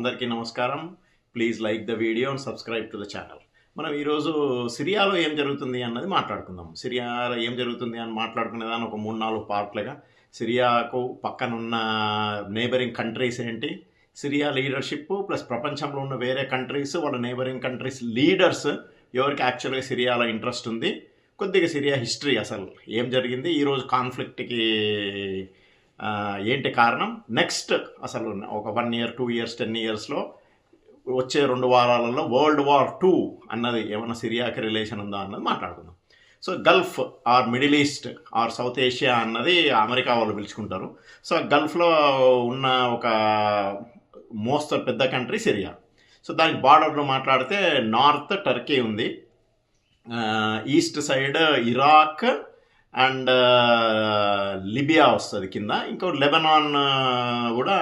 అందరికీ నమస్కారం. Please like the video and subscribe to the channel. మనం ఈరోజు సిరియాలో ఏం జరుగుతుంది అన్నది మాట్లాడుకుందాం. సిరియాలో ఏం జరుగుతుంది అని మాట్లాడుకునేదాన్ని ఒక 3-4 పార్ట్లుగా. సిరియాకు పక్కనున్న నేబరింగ్ కంట్రీస్ ఏంటి, సిరియా లీడర్షిప్ ప్లస్ ప్రపంచంలో ఉన్న వేరే కంట్రీస్, వాళ్ళ నేబరింగ్ కంట్రీస్ లీడర్స్ ఎవరికి యాక్చువల్గా సిరియాలో ఇంట్రెస్ట్ ఉంది, కొద్దిగా సిరియా హిస్టరీ, అసలు ఏం జరిగింది, ఈరోజు కాన్ఫ్లిక్ట్కి ఏంటి కారణం, నెక్స్ట్ అసలు ఒక 1 year 2 years 10 yearsలో వచ్చే 2 వారాలలో World War II అన్నది ఏమన్నా సిరియాకి రిలేషన్ ఉందా అన్నది మాట్లాడుకుందాం. So Gulf or Middle East or South Asia అన్నది అమెరికా వాళ్ళు పిలుచుకుంటారు. సో గల్ఫ్లో ఉన్న ఒక మోస్తరు పెద్ద కంట్రీ సిరియా. సో దానికి బార్డర్లో మాట్లాడితే నార్త్ టర్కీ ఉంది, east side Iraq and Libya వస్తుంది కింద, ఇంకో లెబనాన్ కూడా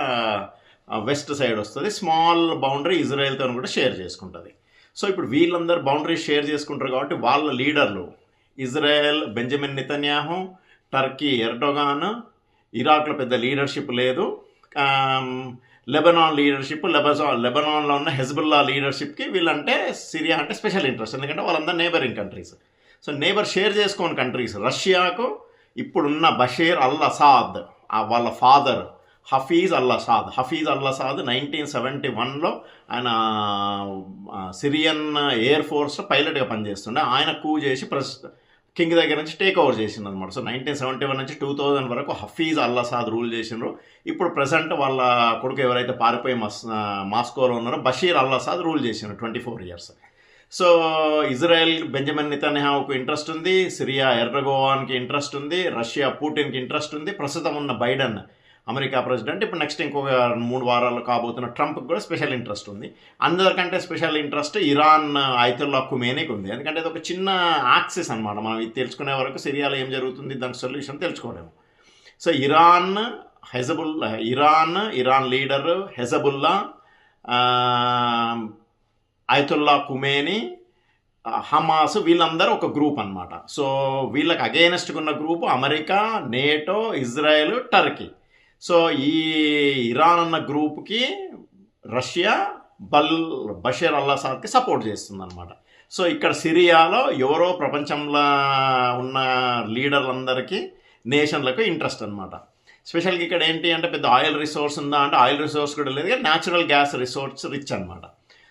వెస్ట్ సైడ్ వస్తుంది. స్మాల్ బౌండరీ ఇజ్రాయెల్తో కూడా షేర్ చేసుకుంటుంది. సో ఇప్పుడు వీళ్ళందరూ బౌండరీ షేర్ చేసుకుంటారు కాబట్టి వాళ్ళ లీడర్లు Israel Benjamin Netanyahu, Turkey Erdogan, ఇరాక్లో పెద్ద లీడర్షిప్ లేదు, లెబనాన్ లీడర్షిప్, లెబనాన్లో ఉన్న హెజ్బుల్లా లీడర్షిప్కి వీళ్ళంటే సిరియా అంటే స్పెషల్ ఇంట్రెస్ట్, ఎందుకంటే వాళ్ళందరూ neighbouring countries. So neighbour share చేసుకోని కంట్రీస్. రష్యాకు ఇప్పుడున్న బషీర్ అల్ అసాద్ వాళ్ళ ఫాదర్ హఫీజ్ అల్ అసాద్ 1971లో ఆయన సిరియన్ ఎయిర్ ఫోర్స్లో పైలట్గా పనిచేస్తుండే. ఆయన కూ చేసి కింగ్ దగ్గర నుంచి టేక్ ఓవర్ చేసింది అనమాట. సో 1971 నుంచి 2000 వరకు హఫీజ్ అల్ అసాద్ రూల్ చేసినారు. ఇప్పుడు ప్రజెంట్ వాళ్ళ కొడుకు ఎవరైతే పారిపోయి మాస్కోలో ఉన్నారో బషీర్ అల్ అసాద్ రూల్ చేసినారు 24 years. సో ఇజ్రాయెల్ బెంజమిన్ నెతన్యాహుకు ఇంట్రెస్ట్ ఉంది, సిరియా ఎర్డోగాన్కి ఇంట్రెస్ట్ ఉంది, రష్యా పుటిన్కి ఇంట్రెస్ట్ ఉంది, ప్రస్తుతం ఉన్న బైడెన్ అమెరికా ప్రెసిడెంట్, ఇప్పుడు నెక్స్ట్ ఇంకొక 3 వారాలు కాబోతున్న ట్రంప్కి కూడా స్పెషల్ ఇంట్రెస్ట్ ఉంది. అందరికంటే స్పెషల్ ఇంట్రెస్ట్ ఇరాన్ అయతుల్లా ఖుమేనీకి ఉంది, ఎందుకంటే ఇది ఒక చిన్న యాక్సిస్ అనమాట. మనం ఇది తెలుసుకునే వరకు సిరియాలో ఏం జరుగుతుంది దానికి సొల్యూషన్ తెలుసుకోలేము. So Iran leader Hezbollah, Ayatollah Khamenei, Hamas, వీళ్ళందరూ ఒక గ్రూప్ అనమాట. సో వీళ్ళకి అగెయినెస్ట్గా ఉన్న group America, NATO, Israel, Turkey. So ఈ ఇరాన్ అన్న గ్రూప్కి రష్యా బషీర్ అల్ అసాద్కి సపోర్ట్ చేస్తుంది అనమాట. సో ఇక్కడ సిరియాలో ఎవరో ప్రపంచంలో ఉన్న లీడర్లందరికీ నేషన్లకు ఇంట్రెస్ట్ అనమాట. స్పెషల్గా ఇక్కడ ఏంటి అంటే పెద్ద ఆయిల్ రిసోర్స్ ఉందా అంటే ఆయిల్ రిసోర్స్ కూడా లేదు, కానీ న్యాచురల్ గ్యాస్ రిసోర్స్ రిచ్ అనమాట.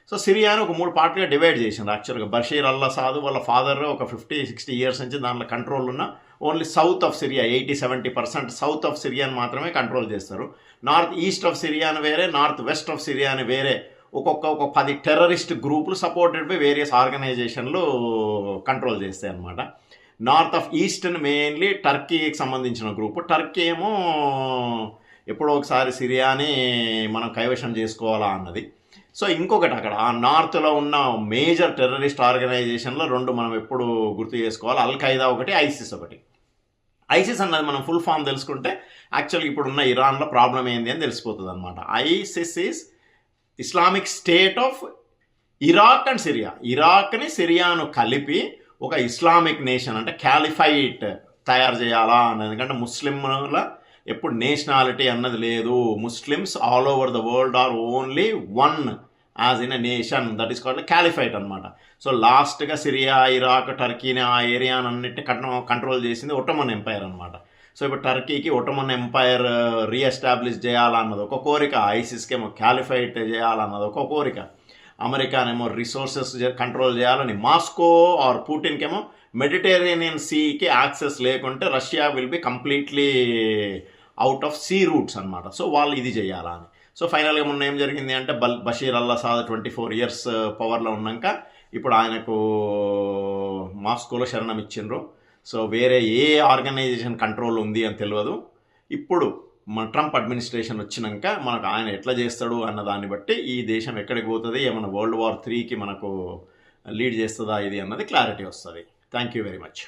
సో సిరియాను ఒక 3 పార్ట్గా డివైడ్ చేసింది యాక్చువల్గా. బషీర్ అల్ అసాద్ వాళ్ళ ఫాదర్ ఒక 50-60 years నుంచి దాంట్లో కంట్రోల్ ఉన్న only south of Syria 80-70% south of సిరియాని మాత్రమే కంట్రోల్ చేస్తారు. నార్త్ ఈస్ట్ ఆఫ్ సిరియాని వేరే, నార్త్ వెస్ట్ ఆఫ్ సిరియాని వేరే, ఒక 10 టెర్రరిస్ట్ గ్రూపులు సపోర్టెడ్ బై వేరియస్ ఆర్గనైజేషన్లు కంట్రోల్ చేస్తాయి అన్నమాట. నార్త్ ఆఫ్ ఈస్ట్ని మెయిన్లీ టర్కీకి సంబంధించిన గ్రూపు. టర్కీ ఏమో ఎప్పుడో ఒకసారి సిరియాని మనం కైవశం చేసుకోవాలా అన్నది. సో ఇంకొకటి అక్కడ ఆ నార్త్లో ఉన్న మేజర్ టెర్రరిస్ట్ ఆర్గనైజేషన్లో 2 మనం ఎప్పుడు గుర్తు చేసుకోవాలి, అల్ ఖైదా ఒకటి, ఐసిస్ ఒకటి. ఐసిస్ అన్నది మనం ఫుల్ ఫామ్ తెలుసుకుంటే యాక్చువల్గా ఇప్పుడున్న ఇరాన్లో ప్రాబ్లం ఏంది అని తెలిసిపోతుంది అనమాట. ISIS is Islamic State of Iraq and Syria. ఇరాక్ని సిరియాను కలిపి ఒక ఇస్లామిక్ నేషన్ అంటే క్యాలిఫైట్ తయారు చేయాలా అన్నది. ఎందుకంటే ముస్లింల ఎప్పుడు నేషనాలిటీ అన్నది లేదు, Muslims all over the world are only one as in a nation, that is called caliphate అనమాట. సో లాస్ట్గా సిరియా, ఇరాక్, టర్కీని ఆ ఏరియానన్నిటిని కంట్రోల్ చేసింది ఒట్టమన్ ఎంపైర్ అనమాట. సో ఇప్పుడు టర్కీకి ఒట్టమన్ ఎంపైర్ రీఎస్టాబ్లిష్ చేయాలన్నది ఒక కోరిక, ఐసిస్కి ఏమో క్యాలిఫైట్ చేయాలన్నది ఒక కోరిక, అమెరికానేమో రిసోర్సెస్ కంట్రోల్ చేయాలని, మాస్కో ఆర్ పుటిన్కేమో మెడిటరేనియన్ సీకి యాక్సెస్ లేకుంటే Russia will be completely out of see roots అనమాట. సో వాళ్ళు ఇది చేయాలా అని. సో ఫైనల్గా మొన్న ఏం జరిగింది అంటే బషీర్ అల్ అసాద్ 24 years పవర్లో ఉన్నాక ఇప్పుడు ఆయనకు మాస్కోలో శరణం ఇచ్చిండ్రు. సో వేరే ఏ ఆర్గనైజేషన్ కంట్రోల్ ఉంది అని తెలియదు. ఇప్పుడు మన ట్రంప్ అడ్మినిస్ట్రేషన్ వచ్చినాక మనకు ఆయన ఎట్లా చేస్తాడు అన్న దాన్ని బట్టి ఈ దేశం ఎక్కడికి పోతుంది, ఏమైనా World War IIIకి మనకు లీడ్ చేస్తుందా ఇది అన్నది క్లారిటీ వస్తుంది. Thank you very much.